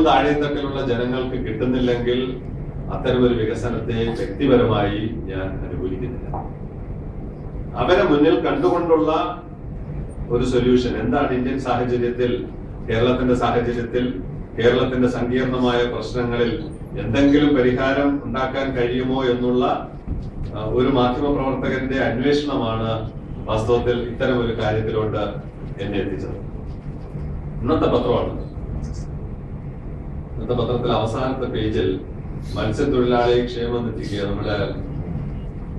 താഴെത്തട്ടിലുള്ള ജനങ്ങൾക്ക് കിട്ടുന്നില്ലെങ്കിൽ അത്തരമൊരു വികസനത്തെ വ്യക്തിപരമായി ഞാൻ അനുകൂലിക്കുന്നില്ല. അവരെ മുന്നിൽ കണ്ടുകൊണ്ടുള്ള ഒരു സൊല്യൂഷൻ എന്താണ് ഇന്ത്യൻ സാഹചര്യത്തിൽ, കേരളത്തിന്റെ സാഹചര്യത്തിൽ, കേരളത്തിന്റെ സങ്കീർണമായ പ്രശ്നങ്ങളിൽ എന്തെങ്കിലും പരിഹാരം ഉണ്ടാക്കാൻ കഴിയുമോ എന്നുള്ള ഒരു മാധ്യമ പ്രവർത്തകന്റെ അന്വേഷണമാണ് വാസ്തവത്തിൽ ഇത്തരം ഒരു കാര്യത്തിലോട്ട് എന്നെ എത്തിച്ചത്. ഇന്നത്തെ പത്രമാണ്. ഇന്നത്തെ പത്രത്തിൽ അവസാനത്തെ പേജിൽ മത്സ്യത്തൊഴിലാളി ക്ഷേമനിധിക്ക് നമ്മുടെ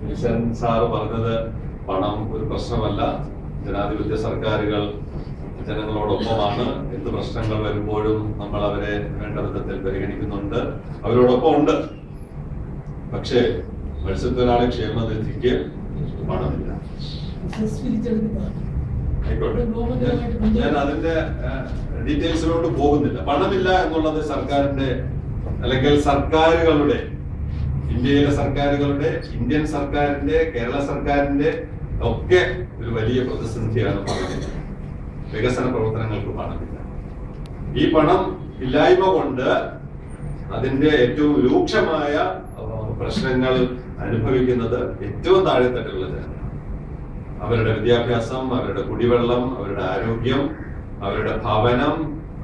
മിഷൻ സാറ് പറഞ്ഞത് പണം ഒരു പ്രശ്നമല്ല, ജനാധിപത്യ സർക്കാരുകൾ ജനങ്ങളോടൊപ്പമാണ്, എന്ത് പ്രശ്നങ്ങൾ വരുമ്പോഴും നമ്മൾ അവരെ വേണ്ട വിധത്തിൽ പരിഗണിക്കുന്നുണ്ട്, അവരോടൊപ്പം ഉണ്ട്. പക്ഷേ മത്സ്യത്തൊഴിലാളി ക്ഷേമനിധിക്ക് പണമില്ല. ആയിക്കോട്ടെ, ഞാൻ അതിന്റെ ഡീറ്റെയിൽസിലോട്ട് പോകുന്നില്ല. പണമില്ല എന്നുള്ളത് സർക്കാരിന്റെ അല്ലെങ്കിൽ സർക്കാരുകളുടെ, ഇന്ത്യയിലെ സർക്കാരുകളുടെ, ഇന്ത്യൻ സർക്കാരിന്റെ, കേരള സർക്കാരിന്റെ ഒക്കെ ഒരു വലിയ പ്രതിസന്ധിയാണ് പണമില്ല. വികസന പ്രവർത്തനങ്ങൾക്ക് പണമില്ല. ഈ പണം ഇല്ലായ്മ കൊണ്ട് അതിന്റെ ഏറ്റവും രൂക്ഷമായ പ്രശ്നങ്ങൾ അനുഭവിക്കുന്നത് ഏറ്റവും താഴെത്തട്ടിലുള്ള ജനങ്ങൾ. അവരുടെ വിദ്യാഭ്യാസം, അവരുടെ കുടിവെള്ളം, അവരുടെ ആരോഗ്യം, അവരുടെ ഭവനം,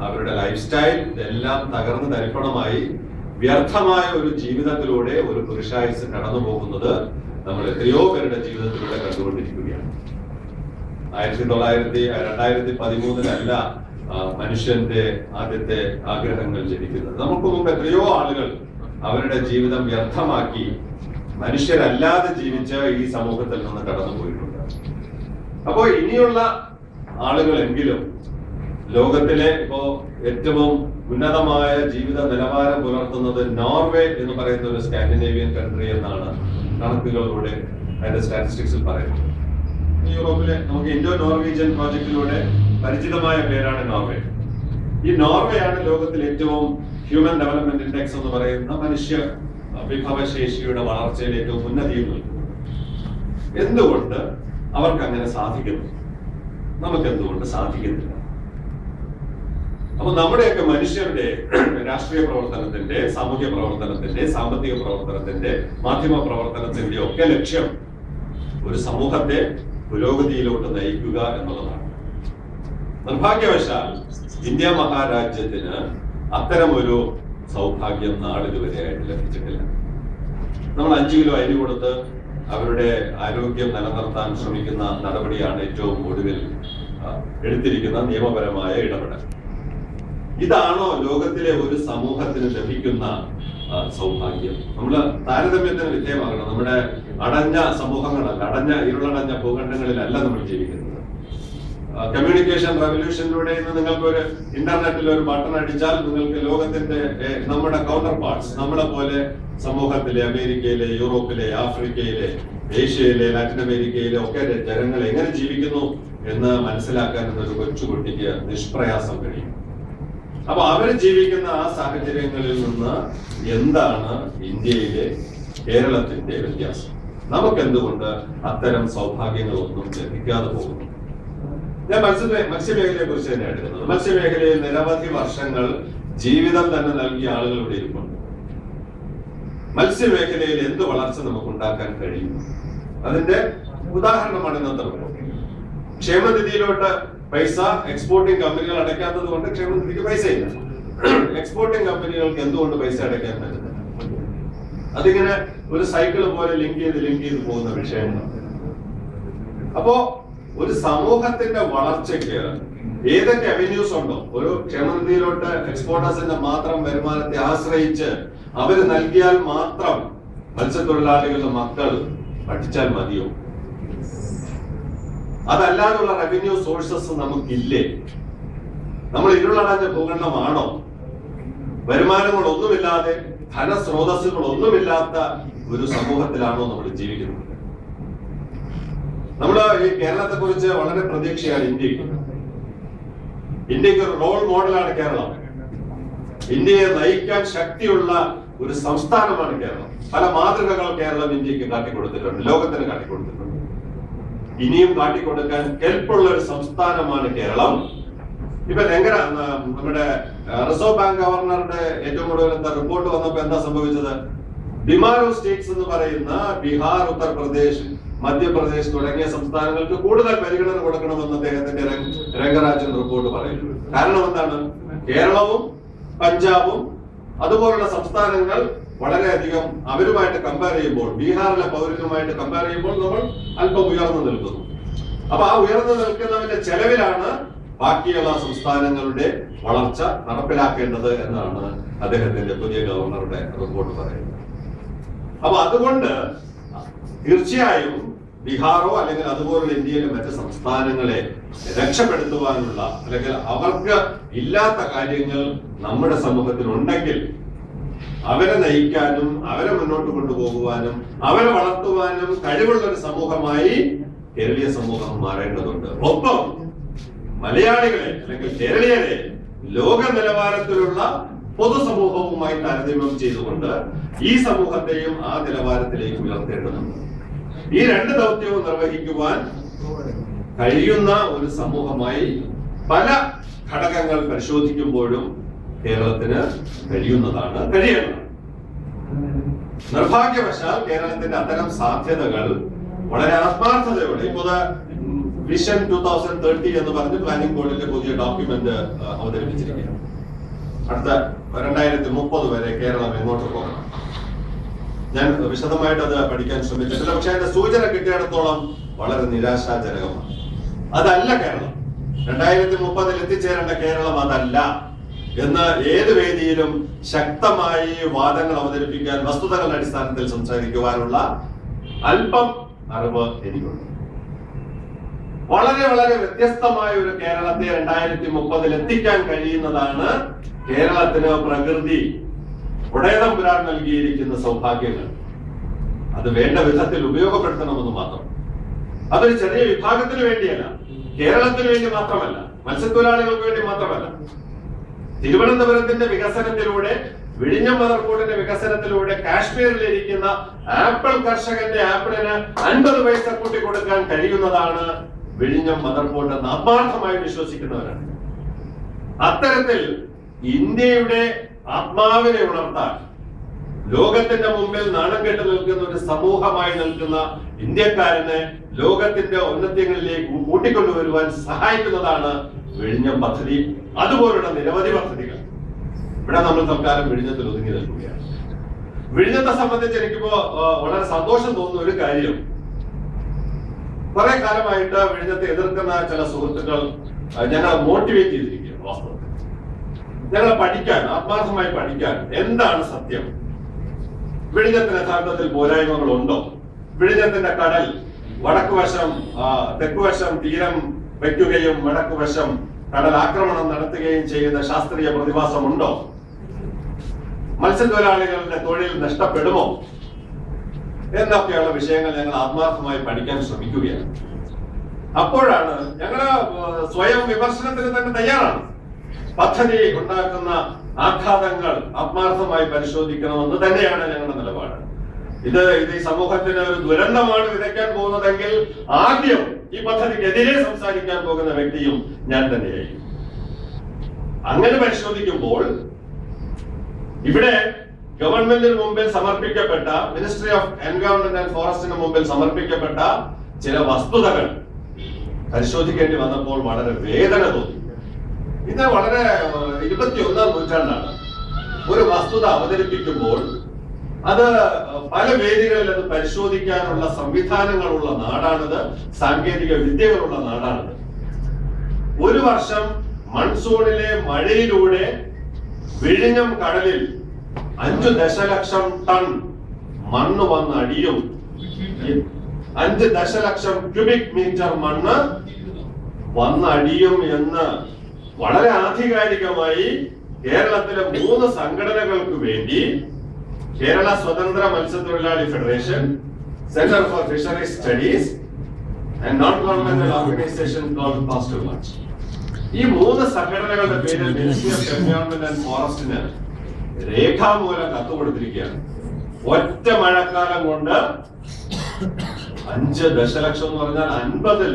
അവരുടെ ലൈഫ് സ്റ്റൈൽ ഇതെല്ലാം തകർന്ന് തരിപ്പണമായി വ്യർത്ഥമായ ഒരു ജീവിതത്തിലൂടെ ഒരു പുരുഷായുസ് കടന്നു പോകുന്നത് നമ്മൾ എത്രയോ പേരുടെ ജീവിതത്തിലൂടെ കണ്ടുകൊണ്ടിരിക്കുകയാണ്. 2013 മനുഷ്യന്റെ ആദ്യത്തെ ആഗ്രഹങ്ങൾ ജനിക്കുന്നത്. നമുക്ക് മുമ്പ് എത്രയോ ആളുകൾ അവരുടെ ജീവിതം വ്യർത്ഥമാക്കി മനുഷ്യരല്ലാതെ ജീവിച്ച് ഈ സമൂഹത്തിൽ നിന്ന് കടന്നു പോയിട്ടുണ്ട്. അപ്പോ ഇനിയുള്ള ആളുകളെങ്കിലും ലോകത്തിലെ ഇപ്പോ ഏറ്റവും ഉന്നതമായ ജീവിത നിലവാരം പുലർത്തുന്നത് നോർവേ എന്ന് പറയുന്ന ഒരു സ്കാൻഡിനേവിയൻ കൺട്രി എന്നാണ് കണക്കുകളിലൂടെ അതിന്റെ സ്റ്റാറ്റിസ്റ്റിക്സിൽ പറയുന്നത്. യൂറോപ്പിലെ നമുക്ക് ഇൻഡോ നോർവീജിയൻ പ്രോജക്റ്റിലൂടെ പരിചിതമായ പേരാണ് നോർവേ. ഈ നോർവേ ആണ് ലോകത്തിലെ ഏറ്റവും ഹ്യൂമൻ ഡെവലപ്മെന്റ് ഇൻഡെക്സ് എന്ന് പറയുന്ന മനുഷ്യ വിഭവശേഷിയുടെ വളർച്ചയിൽ ഏറ്റവും ഉന്നതിയിൽ നിൽക്കുന്നത്. എന്തുകൊണ്ട് അവർക്ക് അങ്ങനെ സാധിക്കുന്നു? നമുക്ക് എന്തുകൊണ്ട് സാധിക്കുന്നില്ല? അപ്പൊ നമ്മുടെയൊക്കെ മനുഷ്യരുടെ രാഷ്ട്രീയ പ്രവർത്തനത്തിന്റെ, സാമൂഹ്യ പ്രവർത്തനത്തിന്റെ, സാമ്പത്തിക പ്രവർത്തനത്തിന്റെ, മാധ്യമ പ്രവർത്തനത്തിന്റെ ഒക്കെ ലക്ഷ്യം ഒരു സമൂഹത്തെ പുരോഗതിയിലോട്ട് നയിക്കുക എന്നുള്ളതാണ്. നിർഭാഗ്യവശാൽ ഇന്ത്യ മഹാരാജ്യത്തിന് അത്തരമൊരു സൗഭാഗ്യം നാളിതുവരെയായിട്ട് ലഭിച്ചിട്ടില്ല. നമ്മൾ 5 കിലോ അരി കൊടുത്ത് അവരുടെ ആരോഗ്യം നിലനിർത്താൻ ശ്രമിക്കുന്ന നടപടിയാണ് ഏറ്റവും ഒടുവിൽ എടുത്തിരിക്കുന്ന നിയമപരമായ ഇടപെടൽ. ഇതാണോ ലോകത്തിലെ ഒരു സമൂഹത്തിന് ലഭിക്കുന്ന സൗഭാഗ്യം? നമ്മൾ താരതമ്യത്തിന് വിധേയമാകണം. നമ്മുടെ അടഞ്ഞ സമൂഹങ്ങളല്ല, ഇരുളടഞ്ഞ ഭൂഖണ്ഡങ്ങളിലല്ല നമ്മൾ ജീവിക്കുന്നത്. കമ്മ്യൂണിക്കേഷൻ റവല്യൂഷനിലൂടെ ഇന്ന് നിങ്ങൾക്ക് ഒരു ഇന്റർനെറ്റിൽ ഒരു ബട്ടൺ അടിച്ചാൽ നിങ്ങൾക്ക് ലോകത്തിന്റെ നമ്മുടെ കൗണ്ടർ പാർട്സ്, നമ്മളെ പോലെ സമൂഹത്തിലെ, അമേരിക്കയിലെ, യൂറോപ്പിലെ, ആഫ്രിക്കയിലെ, ഏഷ്യയിലെ, ലാറ്റിൻ അമേരിക്കയിലെ ഒക്കെ ജനങ്ങൾ എങ്ങനെ ജീവിക്കുന്നു എന്ന് മനസ്സിലാക്കാൻ ഒരു കൊച്ചുകുട്ടിക്ക് നിഷ്പ്രയാസം കഴിയും. അപ്പൊ അവര് ജീവിക്കുന്ന ആ സാഹചര്യങ്ങളിൽ നിന്ന് എന്താണ് ഇന്ത്യയിലെ, കേരളത്തിന്റെ വ്യത്യാസം? നമുക്കെന്തുകൊണ്ട് അത്തരം സൗഭാഗ്യങ്ങളൊന്നും ലഭിക്കാതെ പോകുന്നു? ഞാൻ മത്സ്യമേഖലയെ കുറിച്ച് തന്നെ എടുക്കുന്നത്. മത്സ്യമേഖലയിൽ നിരവധി വർഷങ്ങൾ ജീവിതം തന്നെ നൽകിയ ആളുകൾ ഇവിടെ ഇരിപ്പുണ്ട്. മത്സ്യമേഖലയിൽ എന്ത് വളർച്ച നമുക്ക് ഉണ്ടാക്കാൻ കഴിയും? അതിന്റെ ഉദാഹരണമാണ് ഇന്നത്തെ ക്ഷേമനിധിയിലോട്ട് പൈസ എക്സ്പോർട്ടിംഗ് കമ്പനികൾ അടയ്ക്കാത്തത് കൊണ്ട് ക്ഷേമനിധിക്ക് പൈസയില്ല. എക്സ്പോർട്ടിംഗ് കമ്പനികൾക്ക് എന്തുകൊണ്ട് പൈസ അടയ്ക്കാൻ പറ്റുന്നില്ല? അതിങ്ങനെ ഒരു സൈക്കിൾ പോലെ ലിങ്ക് ചെയ്ത് പോകുന്ന വിഷയങ്ങളാണ്. അപ്പോ ഒരു സമൂഹത്തിന്റെ വളർച്ചയ്ക്ക് ഏതൊക്കെ അവന്യൂസ് ഉണ്ടോ, ഒരു ക്ഷേമനിധിയിലോട്ട് എക്സ്പോർട്ടേഴ്സിന്റെ മാത്രം വരുമാനത്തെ ആശ്രയിച്ച് അവര് നൽകിയാൽ മാത്രം മത്സ്യത്തൊഴിലാളികളുടെ മക്കൾ പഠിച്ചാൽ മതിയോ? അതല്ലാതുള്ള റവന്യൂ സോഴ്സസ് നമുക്കില്ലേ? നമ്മൾ ഇരുളടഞ്ഞ ഭൂഖണ്ഡമാണോ? വരുമാനങ്ങളൊന്നുമില്ലാതെ, ധനസ്രോതസ്സുകളൊന്നുമില്ലാത്ത ഒരു സമൂഹത്തിലാണോ നമ്മൾ ജീവിക്കുന്നത്? നമ്മൾ ഈ കേരളത്തെ കുറിച്ച് വളരെ പ്രതീക്ഷയാണ് ഇന്ത്യക്ക് ഒരു റോൾ മോഡലാണ് കേരളം. ഇന്ത്യയെ നയിക്കാൻ ശക്തിയുള്ള ഒരു സംസ്ഥാനമാണ് കേരളം. പല മാതൃകകൾ കേരളം ഇന്ത്യക്ക് കാട്ടിക്കൊടുത്തിട്ടുണ്ട്, ലോകത്തിന് കാട്ടിക്കൊടുത്തിട്ടുണ്ട്. ഇനിയും കാട്ടിക്കൊടുക്കാൻ കെൽപ്പുള്ള ഒരു സംസ്ഥാനമാണ് കേരളം. ഇപ്പൊ നമ്മുടെ റിസർവ് ബാങ്ക് ഗവർണറുടെ ഏറ്റവും കൂടുതൽ റിപ്പോർട്ട് വന്നപ്പോ എന്താ സംഭവിച്ചത്? ബിമാരോ സ്റ്റേറ്റ്സ് എന്ന് പറയുന്ന ബീഹാർ, ഉത്തർപ്രദേശ്, മധ്യപ്രദേശ് തുടങ്ങിയ സംസ്ഥാനങ്ങൾക്ക് കൂടുതൽ പരിഗണന കൊടുക്കണമെന്ന് അദ്ദേഹത്തിന്റെ രംഗരാജൻ റിപ്പോർട്ട് പറയുന്നു. കാരണം എന്താണ്? കേരളവും പഞ്ചാബും അതുപോലുള്ള സംസ്ഥാനങ്ങൾ വളരെയധികം അവരുമായിട്ട് കമ്പയർ ചെയ്യുമ്പോൾ, ബീഹാറിലെ പൗരനുമായിട്ട് കമ്പയർ ചെയ്യുമ്പോൾ നമ്മൾ അല്പം ഉയർന്നു നിൽക്കുന്നു. അപ്പൊ ആ ഉയർന്നു നിൽക്കുന്നതിന്റെ ചെലവിലാണ് ബാക്കിയുള്ള സംസ്ഥാനങ്ങളുടെ വളർച്ച നടപ്പിലാക്കേണ്ടത് എന്നാണ് അദ്ദേഹത്തിന്റെ പുതിയ ഗവർണറുടെ റിപ്പോർട്ട് പറയുന്നത്. അപ്പൊ അതുകൊണ്ട് തീർച്ചയായും ബീഹാറോ അല്ലെങ്കിൽ അതുപോലുള്ള ഇന്ത്യയിലെ മറ്റ് സംസ്ഥാനങ്ങളെ രക്ഷപ്പെടുത്തുവാനുള്ള അല്ലെങ്കിൽ അവർക്ക് ഇല്ലാത്ത കാര്യങ്ങൾ നമ്മുടെ സമൂഹത്തിൽ ഉണ്ടെങ്കിൽ അവരെ നയിക്കാനും അവരെ മുന്നോട്ട് കൊണ്ടുപോകുവാനും അവരെ വളർത്തുവാനും കഴിവുള്ള ഒരു സമൂഹമായി കേരളീയ സമൂഹം മാറേണ്ടതുണ്ട്. ഒപ്പം മലയാളികളെ അല്ലെങ്കിൽ കേരളീയരെ ലോക നിലവാരത്തിലുള്ള പൊതുസമൂഹവുമായി താരതമ്യം ചെയ്തുകൊണ്ട് ഈ സമൂഹത്തെയും ആ നിലവാരത്തിലേക്ക് ഉയർത്തേണ്ടതുണ്ട്. ഈ രണ്ട് ദൗത്യവും നിർവഹിക്കുവാൻ കഴിയുന്ന ഒരു സമൂഹമായി പല ഘടകങ്ങൾ പരിശോധിക്കുമ്പോഴും കേരളത്തിന് കഴിയണം. നിർഭാഗ്യവശാൽ കേരളത്തിന്റെ അത്തരം സാധ്യതകൾ വളരെ ആത്മാർത്ഥതയോടെ ഇപ്പോൾ വിഷൻ 2030 എന്ന് പറഞ്ഞ് പ്ലാനിംഗ് ബോർഡിന്റെ പുതിയ ഡോക്യുമെന്റ് അവതരിപ്പിച്ചിരിക്കുകയാണ്. അടുത്ത 2030 വരെ കേരളം എങ്ങോട്ട് പോകണം? ഞാൻ വിശദമായിട്ട് അത് പഠിക്കാൻ ശ്രമിച്ചിട്ടില്ല. പക്ഷെ അതിന്റെ സൂചന കിട്ടിയിടത്തോളം വളരെ നിരാശാജനകമാണ്. അതല്ല കേരളം. 2030 എത്തിച്ചേരേണ്ട കേരളം അതല്ല എന്ന് ഏത് വേദിയിലും ശക്തമായി വാദങ്ങൾ അവതരിപ്പിക്കാൻ, വസ്തുതകളുടെ അടിസ്ഥാനത്തിൽ സംസാരിക്കുവാനുള്ള അല്പം അറിവ് എനിക്കുണ്ട്. വളരെ വളരെ വ്യത്യസ്തമായ ഒരു കേരളത്തെ 2030 എത്തിക്കാൻ കഴിയുന്നതാണ് കേരളത്തിന് പ്രകൃതി ഉടയതമ്പുരാൻ നൽകിയിരിക്കുന്ന സൗഭാഗ്യങ്ങൾ. അത് വേണ്ട വിധത്തിൽ ഉപയോഗപ്പെടുത്തണമെന്ന് മാത്രം. അതൊരു ചെറിയ വിഭാഗത്തിന് വേണ്ടിയല്ല, കേരളത്തിന് വേണ്ടി മാത്രമല്ല, മത്സ്യത്തൊഴിലാളികൾക്ക് വേണ്ടി മാത്രമല്ല. തിരുവനന്തപുരത്തിന്റെ വികസനത്തിലൂടെ, വിഴിഞ്ഞം മദർപോർട്ടിന്റെ വികസനത്തിലൂടെ കാശ്മീരിലിരിക്കുന്ന ആപ്പിൾ കർഷകന്റെ ആപ്പിളിന് 50 പൈസ കൂട്ടി കൊടുക്കാൻ കഴിയുന്നതാണ് വിഴിഞ്ഞം മദർപോർട്ട് എന്ന് ആത്മാർത്ഥമായി വിശ്വസിക്കുന്നവരാണ്. അത്തരത്തിൽ ഇന്ത്യയുടെ ആത്മാവിനെ ഉണർത്താൻ, ലോകത്തിന്റെ മുമ്പിൽ നാണം കെട്ട് നിൽക്കുന്ന ഒരു സമൂഹമായി നിൽക്കുന്ന ഇന്ത്യക്കാരനെ ലോകത്തിന്റെ ഔന്നത്യങ്ങളിലേക്ക് കൂട്ടിക്കൊണ്ടുവരുവാൻ സഹായിക്കുന്നതാണ് വിഴിഞ്ഞം പദ്ധതി. അതുപോലുള്ള നിരവധി പദ്ധതികൾ. ഇവിടെ നമ്മൾ തൽക്കാലം വിഴിഞ്ഞത്തിൽ ഒതുങ്ങി നിൽക്കുകയാണ്. വിഴിഞ്ഞത്തെ സംബന്ധിച്ച് എനിക്കിപ്പോ വളരെ സന്തോഷം തോന്നുന്ന ഒരു കാര്യം, കുറെ കാലമായിട്ട് വിഴിഞ്ഞത്തെ എതിർക്കുന്ന ചില സുഹൃത്തുക്കൾ ഞങ്ങളെ മോട്ടിവേറ്റ് ചെയ്തിരിക്കുകയാണ്. വാസ്തവത്തിൽ ഞങ്ങളെ പഠിക്കാൻ, ആത്മാർത്ഥമായി പഠിക്കാൻ, എന്താണ് സത്യം, വിഴിഞ്ഞത്തിന് യഥാർത്ഥത്തിൽ പോരായ്മകളുണ്ടോ, വിഴിഞ്ഞത്തിന്റെ കടൽ വടക്കുവശം തെക്കുവശം തീരം വയ്ക്കുകയും വടക്കുവശം കടൽ ആക്രമണം നടത്തുകയും ചെയ്യുന്ന ശാസ്ത്രീയ പ്രതിഭാസമുണ്ടോ, മത്സ്യത്തൊഴിലാളികളുടെ തൊഴിൽ നഷ്ടപ്പെടുമോ എന്നൊക്കെയുള്ള വിഷയങ്ങൾ ഞങ്ങൾ ആത്മാർത്ഥമായി പഠിക്കാൻ ശ്രമിക്കുകയാണ്. അപ്പോഴാണ് ഞങ്ങൾ സ്വയം വിമർശനത്തിന് തന്നെ തയ്യാറാണ്. പദ്ധതി ഉണ്ടാക്കുന്ന ആഘാതങ്ങൾ ആത്മാർത്ഥമായി പരിശോധിക്കണമെന്ന് തന്നെയാണ് ഞങ്ങളുടെ നിലപാട്. ഇത് ഈ സമൂഹത്തിന് ഒരു ദുരന്തമാണ് വിതയ്ക്കാൻ പോകുന്നതെങ്കിൽ ആദ്യം ഈ പദ്ധതിക്കെതിരെ സംസാരിക്കാൻ പോകുന്ന വ്യക്തിയും ഞാൻ തന്നെയായിരിക്കും. അങ്ങനെ പരിശോധിക്കുമ്പോൾ ഇവിടെ ഗവൺമെന്റിന് മുമ്പിൽ സമർപ്പിക്കപ്പെട്ട, മിനിസ്ട്രി ഓഫ് എൻവയോൺമെന്റ് ആൻഡ് ഫോറസ്റ്റിന് മുമ്പിൽ സമർപ്പിക്കപ്പെട്ട ചില വസ്തുതകൾ പരിശോധിക്കേണ്ടി വന്നപ്പോൾ വളരെ വേദന തോന്നി. ഇത് വളരെ 21ാം നൂറ്റാണ്ടാണ്. ഒരു വസ്തുത അവതരിപ്പിക്കുമ്പോൾ അത് പല വേദികളിൽ അത് പരിശോധിക്കാനുള്ള സംവിധാനങ്ങളുള്ള നാടാണിത്, സാങ്കേതിക വിദ്യകളുള്ള നാടാണിത്. ഒരു വർഷം മൺസൂണിലെ മഴയിലൂടെ വിഴിഞ്ഞം കടലിൽ 5 ദശലക്ഷം ടൺ മണ്ണ് വന്ന് അടിയും, 5 ദശലക്ഷം ക്യൂബിക് മീറ്റർ മണ്ണ് വന്നടിയും എന്ന് വളരെ ആധികാരികമായി കേരളത്തിലെ 3 സംഘടനകൾക്ക് വേണ്ടി കേരള സ്വതന്ത്ര മത്സ്യത്തൊഴിലാളി federation, centre for fisheries studies and non governmental organisation called coastal watch, ഈ 3 സംഘടനകളുടെ പേരിൽ മിനിസ്ട്രി ഓഫ് എൻവയോൺമെന്റ് ആൻഡ് ഫോറസ്റ്റിന് രേഖാമൂലം കത്ത് കൊടുത്തിരിക്കുകയാണ്. ഒറ്റ മഴക്കാലം കൊണ്ട് 5 ദശലക്ഷം എന്ന് പറഞ്ഞാൽ 50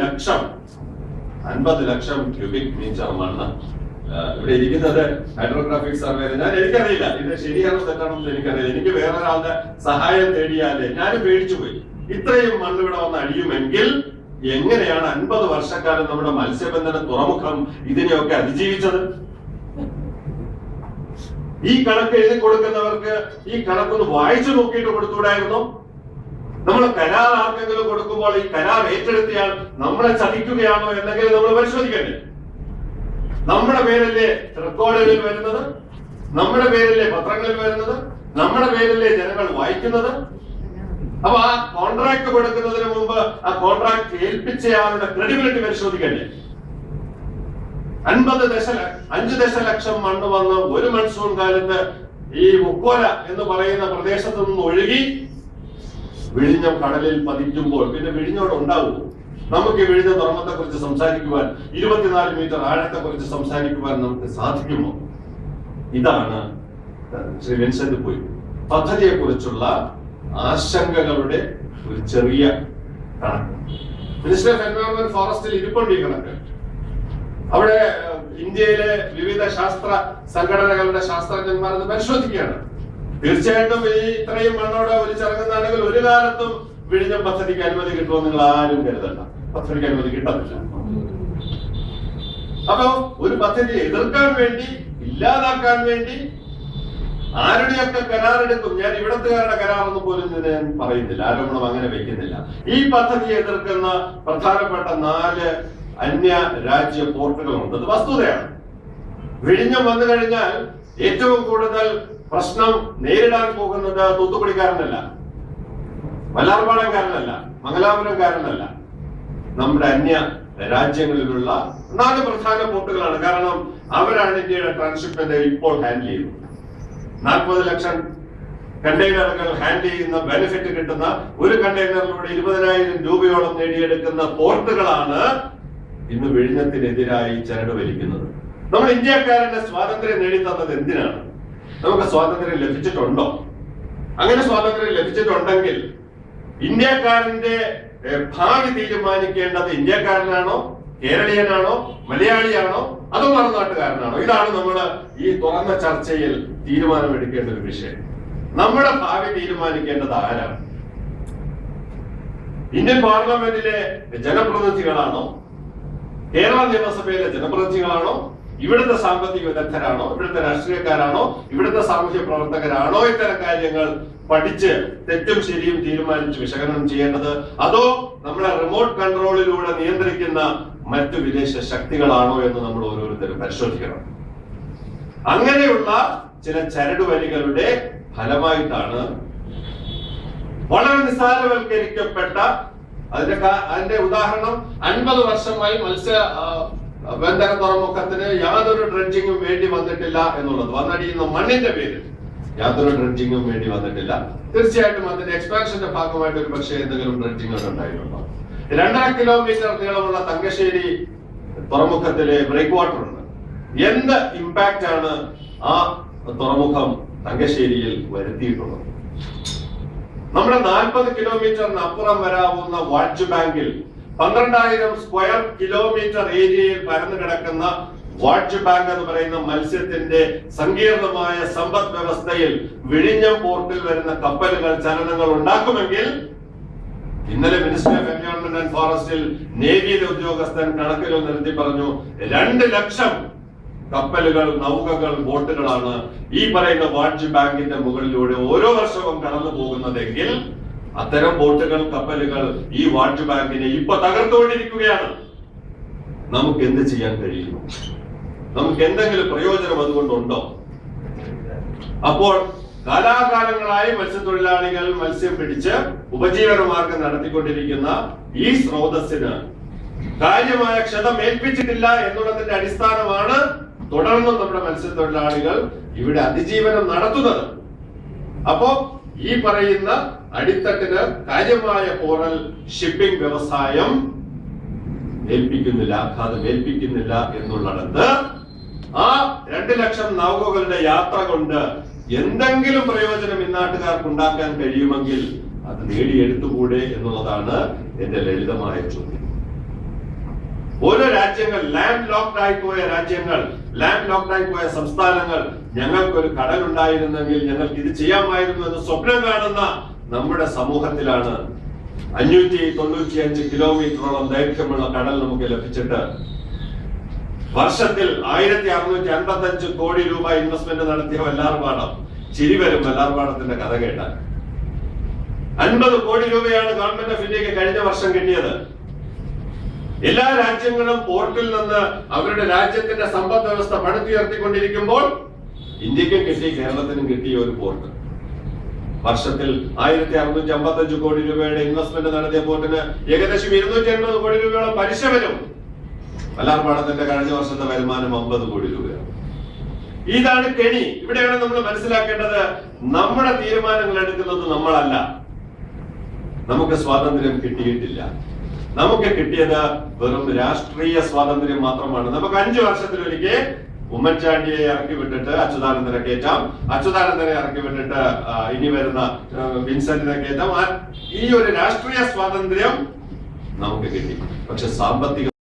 ലക്ഷം ക്യൂബിക് മീറ്റർ മണ്ണ് ഇവിടെ ഇരിക്കുന്നത് ഹൈഡ്രോഗ്രാഫിക് സർവേ. എനിക്കറിയില്ല ഇത് ശരിയാണോ തെറ്റാണോ എന്ന് എനിക്കറിയില്ല. എനിക്ക് വേറൊരാളുടെ സഹായം തേടിയാലേ ഞാൻ പേടിച്ചു പോയി. ഇത്രയും മണ്ണ് ഇവിടെ വന്ന് അടിയുമെങ്കിൽ എങ്ങനെയാണ് 50 വർഷക്കാലം നമ്മുടെ മത്സ്യബന്ധന തുറമുഖം ഇതിനെയൊക്കെ അതിജീവിച്ചത്? ഈ കണക്ക് എഴുതി കൊടുക്കുന്നവർക്ക് ഈ കണക്കൊന്ന് വായിച്ചു നോക്കിയിട്ട് കൊടുത്തുകൂടായിരുന്നു? നമ്മൾ കരാർ ആർക്കെങ്കിലും കൊടുക്കുമ്പോൾ ഈ കരാർ ഏറ്റെടുത്തിയാൽ നമ്മളെ ചതിക്കുകയാണോ എന്നെങ്കിലും നമ്മൾ പരിശോധിക്കണ്ടേ? നമ്മുടെ പേരല്ലേ റെക്കോർഡുകളിൽ വരുന്നത്, നമ്മുടെ പേരല്ലേ പത്രങ്ങളിൽ വരുന്നത്, നമ്മുടെ പേരല്ലേ ജനങ്ങൾ വായിക്കുന്നത്? അപ്പൊ ആ കോൺട്രാക്ട് കൊടുക്കുന്നതിന് മുമ്പ് ആ കോൺട്രാക്ട് ഏൽപ്പിച്ചയാളുടെ ക്രെഡിബിലിറ്റി പരിശോധിക്കണ്ടേ? 5 ദശലക്ഷം മണ്ണ് വന്ന് ഒരു മൺസൂൺ കാലത്ത് ഈ മുക്കോല എന്ന് പറയുന്ന പ്രദേശത്ത് നിന്ന് ഒഴുകി വിഴിഞ്ഞം കടലിൽ പതിക്കുമ്പോൾ പിന്നെ വിഴിഞ്ഞോട് ഉണ്ടാവുമോ? നമുക്ക് ഈ വിഴിഞ്ഞ തുറമുഖത്തെ കുറിച്ച് സംസാരിക്കുവാൻ, 24 മീറ്റർ ആഴത്തെ കുറിച്ച് സംസാരിക്കുവാൻ നമുക്ക് സാധിക്കുമോ? ഇതാണ് ശ്രീ വിൻസെന്റ് പോയി പദ്ധതിയെ കുറിച്ചുള്ള ആശങ്കകളുടെ ഒരു ചെറിയ കണക്ക്. മിനിസ്റ്റർ ഓഫ് എൻവയോൺമെന്റ് ഫോറസ്റ്റിൽ ഇരിപ്പുണ്ട് ഈ കണക്ക്. അവിടെ ഇന്ത്യയിലെ വിവിധ ശാസ്ത്ര സംഘടനകളുടെ ശാസ്ത്രജ്ഞന്മാർ അത് പരിശോധിക്കുകയാണ്. തീർച്ചയായിട്ടും ഈ ഇത്രയും മണ്ണോട് ഒലിച്ചിറങ്ങുന്നതാണെങ്കിൽ ഒരു കാലത്തും വിഴിഞ്ഞം പദ്ധതിക്ക് അനുമതി കിട്ടുമോ നിങ്ങൾ ആരും കരുതണ്ട. പദ്ധതിക്ക് അനുമതി കിട്ടത്തില്ല. അപ്പൊ ഒരു പദ്ധതി എതിർക്കാൻ വേണ്ടി, ഇല്ലാതാക്കാൻ വേണ്ടി ആരുടെയൊക്കെ കരാറെടുക്കും. ഞാൻ ഇവിടത്തുകാരുടെ കരാറൊന്നും പോലും ഞാൻ പറയുന്നില്ല, ആരോപണം അങ്ങനെ വെക്കുന്നില്ല. ഈ പദ്ധതിയെ എതിർക്കുന്ന പ്രധാനപ്പെട്ട 4 അന്യ രാജ്യ പോർട്ടുകളുണ്ട്. അത് വസ്തുതയാണ്. വിഴിഞ്ഞം വന്നു കഴിഞ്ഞാൽ ഏറ്റവും കൂടുതൽ പ്രശ്നം നേരിടാൻ പോകുന്നത് തൂത്തുക്കുടിക്കാരനല്ല, വല്ലാർപാടംകാരനല്ല, മംഗലാപുരംകാരനല്ല, നമ്മുടെ അന്യ രാജ്യങ്ങളിലുള്ള 4 പ്രധാന പോർട്ടുകളാണ്. കാരണം അവരാണ് ഇന്ത്യയുടെ ട്രാൻസ്ഷിപ്മെന്റ് ഇപ്പോൾ ഹാൻഡിൽ ചെയ്യുന്നത്. 40 ലക്ഷം കണ്ടെയ്നറുകൾ ഹാൻഡിൽ ചെയ്യുന്ന ബെനിഫിറ്റ് കിട്ടുന്ന ഒരു കണ്ടെയ്നറിലൂടെ 20,000 രൂപയോളം നേടിയെടുക്കുന്ന പോർട്ടുകളാണ് ഇന്ന് വിഴിഞ്ഞത്തിനെതിരായി ചരട് വലിക്കുന്നത്. നമ്മൾ ഇന്ത്യക്കാരന്റെ സ്വാതന്ത്ര്യം നേടിത്തന്നത് എന്തിനാണ്? നമുക്ക് സ്വാതന്ത്ര്യം ലഭിച്ചിട്ടുണ്ടോ? അങ്ങനെ സ്വാതന്ത്ര്യം ലഭിച്ചിട്ടുണ്ടെങ്കിൽ ഇന്ത്യക്കാരന്റെ ഭാവി തീരുമാനിക്കേണ്ടത് ഇന്ത്യക്കാരനാണോ, കേരളീയനാണോ, മലയാളിയാണോ, അതോ മറുനാട്ടുകാരനാണോ? ഇതാണ് നമ്മൾ ഈ തുറന്ന ചർച്ചയിൽ തീരുമാനമെടുക്കേണ്ട ഒരു വിഷയം. നമ്മുടെ ഭാവി തീരുമാനിക്കേണ്ടത് ആരാണ്? ഇന്ത്യൻ പാർലമെന്റിലെ ജനപ്രതിനിധികളാണോ, കേരള നിയമസഭയിലെ ജനപ്രതിനിധികളാണോ, ഇവിടുത്തെ സാമ്പത്തിക വിദഗ്ധരാണോ, ഇവിടുത്തെ രാഷ്ട്രീയക്കാരാണോ, ഇവിടുത്തെ സാമൂഹ്യ പ്രവർത്തകരാണോ ഇത്തരം കാര്യങ്ങൾ പഠിച്ച് തെറ്റും ശരിയും തീരുമാനിച്ച് വിശകലനം ചെയ്യേണ്ടത്? അതോ നമ്മളെ റിമോട്ട് കൺട്രോളിലൂടെ നിയന്ത്രിക്കുന്ന മറ്റു വിദേശ ശക്തികളാണോ എന്ന് നമ്മൾ ഓരോരുത്തരും പരിശോധിക്കണം. അങ്ങനെയുള്ള ചില ചരടുവലികളുടെ ഫലമായിട്ടാണ് വളരെ നിസ്സാരവൽക്കരിക്കപ്പെട്ട അതിന്റെ ഉദാഹരണം 50 വർഷമായി മത്സ്യ ബന്ധന തുറമുഖത്തിന് യാതൊരു ഡ്രഡ്ജിങ്ങും വേണ്ടി വന്നിട്ടില്ല എന്നുള്ളത്. വന്നടിയുന്ന മണ്ണിന്റെ പേരിൽ യാതൊരു ഡ്രഡ്ജിങ്ങും വേണ്ടി വന്നിട്ടില്ല. തീർച്ചയായിട്ടും അതിന്റെ എക്സ്പാൻഷന്റെ ഭാഗമായിട്ട് ഒരു പക്ഷേ എന്തെങ്കിലും ഡ്രഡ്ജിങ് ഉണ്ടായിട്ടുണ്ടോ? 2.5 കിലോമീറ്റർ നീളമുള്ള തങ്കശ്ശേരി തുറമുഖത്തിലെ ബ്രേക്ക് വാട്ടർ ഉണ്ട്. എന്ത് ഇമ്പാക്റ്റ് ആണ് ആ തുറമുഖം തങ്കശ്ശേരിയിൽ വരുത്തിയിട്ടുള്ളത്? നമ്മുടെ 40 കിലോമീറ്ററിന് അപ്പുറം വരാവുന്ന വാച്ച് ബാങ്കിൽ 12,000 സ്ക്വയർ കിലോമീറ്റർ ഏരിയയിൽ പരന്നു കിടക്കുന്ന വാച്ച് ബാങ്ക് എന്ന് പറയുന്ന മത്സ്യത്തിന്റെ സങ്കീർണമായ സമ്പദ് വ്യവസ്ഥയിൽ വിഴിഞ്ഞം പോർട്ടിൽ വരുന്ന കപ്പലുകൾ ചലനങ്ങൾ ഉണ്ടാക്കുമെങ്കിൽ, ഇന്നലെ മിനിസ്റ്റർ ഓഫ് എൻവയോൺമെന്റ് ആൻഡ് ഫോറസ്റ്റിൽ നേവിയിലെ ഉദ്യോഗസ്ഥൻ കണക്കിൽ നിർത്തി പറഞ്ഞു 2 ലക്ഷം കപ്പലുകൾ, നൗകകൾ, ബോട്ടുകളാണ് ഈ പറയുന്ന വാച്ച് ബാങ്കിന്റെ മുകളിലൂടെ ഓരോ വർഷവും കടന്നു പോകുന്നതെങ്കിൽ അത്തരം ബോട്ടുകൾ, കപ്പലുകൾ ഈ വാച്ച് ബാങ്കിനെ ഇപ്പൊ തകർത്തുകൊണ്ടിരിക്കുകയാണ്. നമുക്ക് എന്ത് ചെയ്യാൻ കഴിയുന്നു? നമുക്ക് എന്തെങ്കിലും പ്രയോജനം അതുകൊണ്ടുണ്ടോ? അപ്പോൾ കാലാകാലങ്ങളായി മത്സ്യത്തൊഴിലാളികൾ മത്സ്യം പിടിച്ച് ഉപജീവന മാർഗം നടത്തിക്കൊണ്ടിരിക്കുന്ന ഈ സ്രോതസ്സിന് കാര്യമായ ക്ഷതം ഏൽപ്പിച്ചിട്ടില്ല എന്നുള്ളതിന്റെ അടിസ്ഥാനമാണ് തുടർന്നും നമ്മുടെ മത്സ്യത്തൊഴിലാളികൾ ഇവിടെ അതിജീവനം നടത്തുന്നത്. അപ്പോ ഈ പറയുന്ന അടിത്തട്ടിന് കാര്യമായ പോറൽ ഷിപ്പിംഗ് വ്യവസായം ഏൽപ്പിക്കുന്നില്ല, ആഘാതം ഏൽപ്പിക്കുന്നില്ല എന്നുള്ളിടത്ത് ആ 2 ലക്ഷം നൗകകളുടെ യാത്ര കൊണ്ട് എന്തെങ്കിലും പ്രയോജനം ഇന്നാട്ടുകാർക്ക് ഉണ്ടാക്കാൻ കഴിയുമെങ്കിൽ അത് നേടിയെടുത്തുകൂടെ എന്നുള്ളതാണ് എന്റെ ലളിതമായ ചോദ്യം. ഓരോ രാജ്യങ്ങൾ, ലാൻഡ് ലോക്ക്ഡ് ആയി പോയ രാജ്യങ്ങൾ, ലാൻഡ് ലോക്ക്ഡ് ആയി പോയ സംസ്ഥാനങ്ങൾ, ഞങ്ങൾക്കൊരു കടൽ ഉണ്ടായിരുന്നെങ്കിൽ ഞങ്ങൾക്ക് ഇത് ചെയ്യാമായിരുന്നു എന്ന് സ്വപ്നം കാണുന്ന നമ്മുടെ സമൂഹത്തിലാണ് 595 കിലോമീറ്ററോളം ദൈർഘ്യമുള്ള കടൽ നമുക്ക് ലഭിച്ചിട്ട് വർഷത്തിൽ 1655 കോടി രൂപ ഇൻവെസ്റ്റ്മെന്റ് നടത്തിയ വല്ലാർപാടം. ചിരി വരും വല്ലാർപാടത്തിന്റെ കഥ കേട്ടാൽ. 50 കോടി രൂപയാണ് ഗവൺമെന്റ് ഓഫ് ഇന്ത്യക്ക് കഴിഞ്ഞ വർഷം കിട്ടിയത്. എല്ലാ രാജ്യങ്ങളും പോർട്ടിൽ നിന്ന് അവരുടെ രാജ്യത്തിന്റെ സമ്പദ് വ്യവസ്ഥ പടുത്തുയർത്തിക്കൊണ്ടിരിക്കുമ്പോൾ ഇന്ത്യക്കും കിട്ടി, കേരളത്തിനും കിട്ടിയ ഒരു പോർട്ട്. വർഷത്തിൽ 1655 കോടി രൂപയുടെ ഇൻവെസ്റ്റ്മെന്റ് നടത്തിയ പോർട്ടിന് ഏകദേശം 280 കോടി രൂപയോളം പലിശ വരും. വല്ലാർപാടത്തിന്റെ കഴിഞ്ഞ വർഷത്തെ വരുമാനം 50 കോടി രൂപയാണ്. ഇതാണ് കെണി. ഇവിടെയാണ് നമ്മൾ മനസ്സിലാക്കേണ്ടത്, നമ്മുടെ തീരുമാനങ്ങൾ എടുക്കുന്നത് നമ്മളല്ല. നമുക്ക് സ്വാതന്ത്ര്യം കിട്ടിയിട്ടില്ല. നമുക്ക് കിട്ടിയത് വെറും രാഷ്ട്രീയ സ്വാതന്ത്ര്യം മാത്രമാണ്. നമുക്ക് 5 വർഷത്തിലൊരിക്കൽ ഉമ്മൻചാണ്ടിയെ ഇറക്കി വിട്ടിട്ട് അച്യുതാനന്ദനെ കയറ്റാം, അച്യുതാനന്ദനെ ഇറക്കി വിട്ടിട്ട് ഇനി വരുന്ന വിൻസെന്റിനെ കയറ്റാം. ഈ ഒരു രാഷ്ട്രീയ സ്വാതന്ത്ര്യം നമുക്ക് കിട്ടി. പക്ഷെ സാമ്പത്തിക